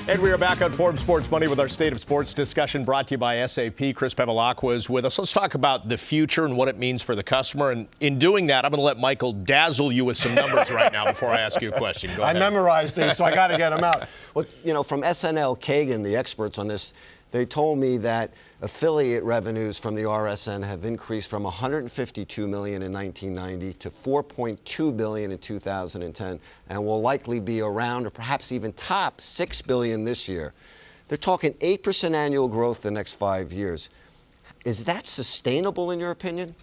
And we are back on Forbes Sports Money with our State of Sports discussion brought to you by SAP. Chris Bevilacqua is with us. Let's talk about the future and what it means for the customer. And in doing that, I'm going to let Michael dazzle you with some numbers right now before I ask you a question. Go ahead. I memorized these, so I got to get them out. Well, from SNL Kagan, the experts on this, they told me that affiliate revenues from the RSN have increased from $152 million in 1990 to $4.2 billion in 2010, and will likely be around or perhaps even top $6 billion this year. They're talking 8% annual growth the next 5 years. Is that sustainable in your opinion?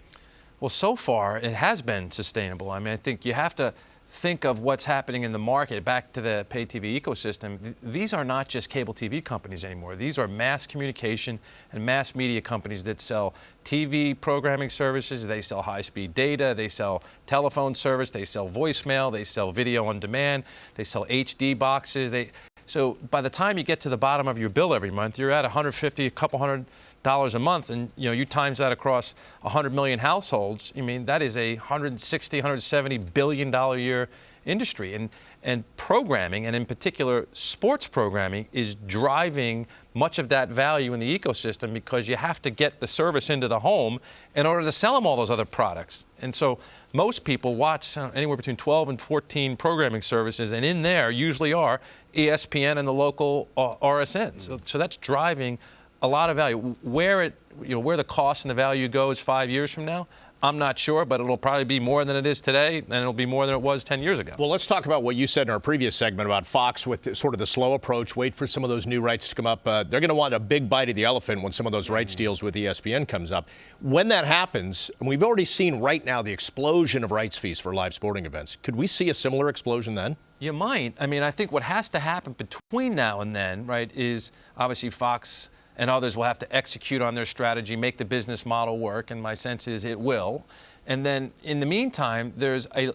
Well, so far it has been sustainable. I mean, I think you have to think of what's happening in the market. Back to the pay TV ecosystem, these are not just cable TV companies anymore. These are mass communication and mass media companies that sell TV programming services, they sell high-speed data, they sell telephone service, they sell voicemail, they sell video on demand, they sell HD boxes. So by the time you get to the bottom of your bill every month, you're at $150, a couple $100 a month, and you times that across 100 million households. I mean, that is a $160, $170 billion a year industry, and programming, and in particular sports programming, is driving much of that value in the ecosystem because you have to get the service into the home in order to sell them all those other products. And so most people watch anywhere between 12 and 14 programming services, and in there usually are ESPN and the local RSN. So that's driving a lot of value. Where the cost and the value goes 5 years from now, I'm not sure, but it'll probably be more than it is today, and it'll be more than it was 10 years ago. Well, let's talk about what you said in our previous segment about Fox with sort of the slow approach, wait for some of those new rights to come up. They're going to want a big bite of the elephant when some of those rights deals with ESPN comes up. When that happens, and we've already seen right now the explosion of rights fees for live sporting events, could we see a similar explosion then? You might. I mean, I think what has to happen between now and then, right, is obviously Fox and others will have to execute on their strategy, make the business model work, and my sense is it will. And then in the meantime, there's a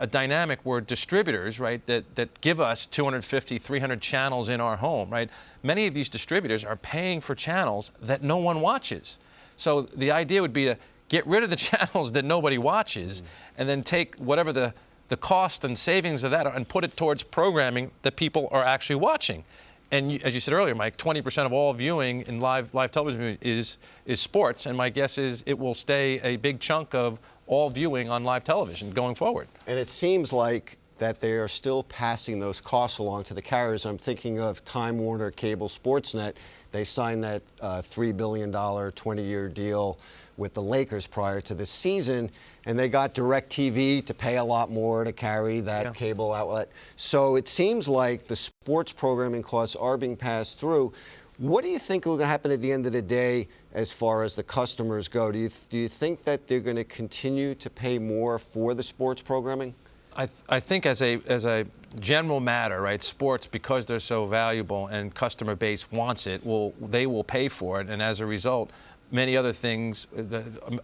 dynamic where distributors, right, that give us 250, 300 channels in our home, right? Many of these distributors are paying for channels that no one watches. So the idea would be to get rid of the channels that nobody watches and then take whatever the cost and savings of that are and put it towards programming that people are actually watching. And as you said earlier, Mike, 20% of all viewing in live television is sports, and my guess is it will stay a big chunk of all viewing on live television going forward. And it seems like that they are still passing those costs along to the carriers. I'm thinking of Time Warner Cable Sportsnet. They signed that $3 billion 20-year deal with the Lakers prior to the season, and they got DirecTV to pay a lot more to carry that cable outlet. So it seems like the sports programming costs are being passed through. What do you think will happen at the end of the day as far as the customers go? Do you think that they're going to continue to pay more for the sports programming? I think as a general matter, right, sports, because they're so valuable and customer base wants it, they will pay for it, and as a result, many other things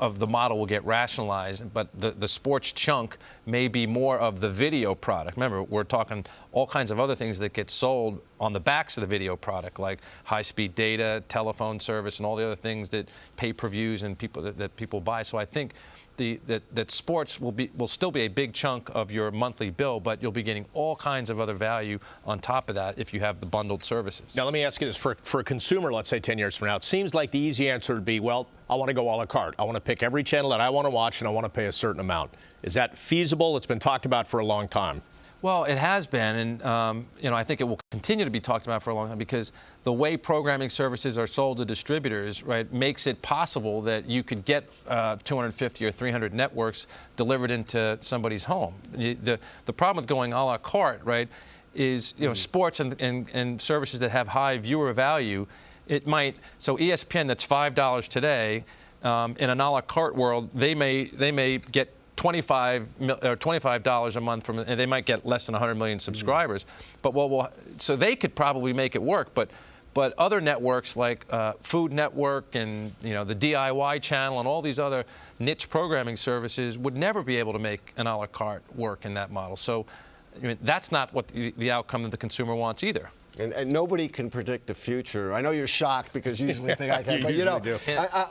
of the model will get rationalized, but the sports chunk may be more of the video product. Remember, we're talking all kinds of other things that get sold on the backs of the video product, like high-speed data, telephone service, and all the other things that pay-per-views and that people buy. So I think that sports will still be a big chunk of your monthly bill, but you'll be getting all kinds of other value on top of that if you have the bundled services. Now, let me ask you this. For a consumer, let's say 10 years from now, it seems like the easy answer would be, well, I want to go a la carte. I want to pick every channel that I want to watch, and I want to pay a certain amount. Is that feasible? It's been talked about for a long time. Well, it has been, and I think it will continue to be talked about for a long time because the way programming services are sold to distributors, right, makes it possible that you could get 250 or 300 networks delivered into somebody's home. The problem with going a la carte, right, is sports and services that have high viewer value. It might ESPN that's $5 today in an a la carte world, they may get $25 a month from, and they might get less than 100 million subscribers. But so they could probably make it work. But other networks like Food Network and the DIY channel and all these other niche programming services would never be able to make an a la carte work in that model. So that's not what the outcome that the consumer wants either. And nobody can predict the future. I know you're shocked because you usually think I can, but you know,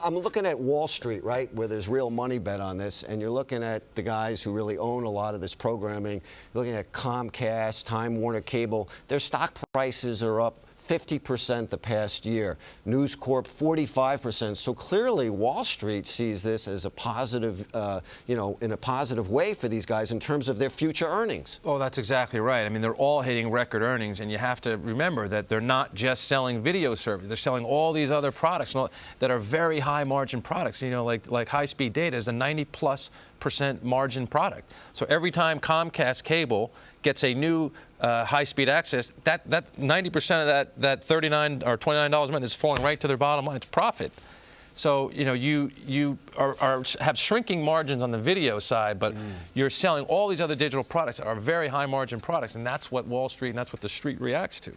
I'm looking at Wall Street, right, where there's real money bet on this, and you're looking at the guys who really own a lot of this programming. You're looking at Comcast, Time Warner Cable. Their stock prices are up 50% the past year. News Corp 45%. So clearly, Wall Street sees this as a positive, in a positive way for these guys in terms of their future earnings. Oh, that's exactly right. I mean, they're all hitting record earnings, and you have to remember that they're not just selling video service. They're selling all these other products that are very high margin products. You know, like high-speed data is a 90+% margin product. So every time Comcast Cable gets a new high-speed access, that 90% of that $39 or $29 a month is falling right to their bottom line. It's profit. So you know you have shrinking margins on the video side, but you're selling all these other digital products that are very high margin products, and that's what Wall Street and that's what the street reacts to.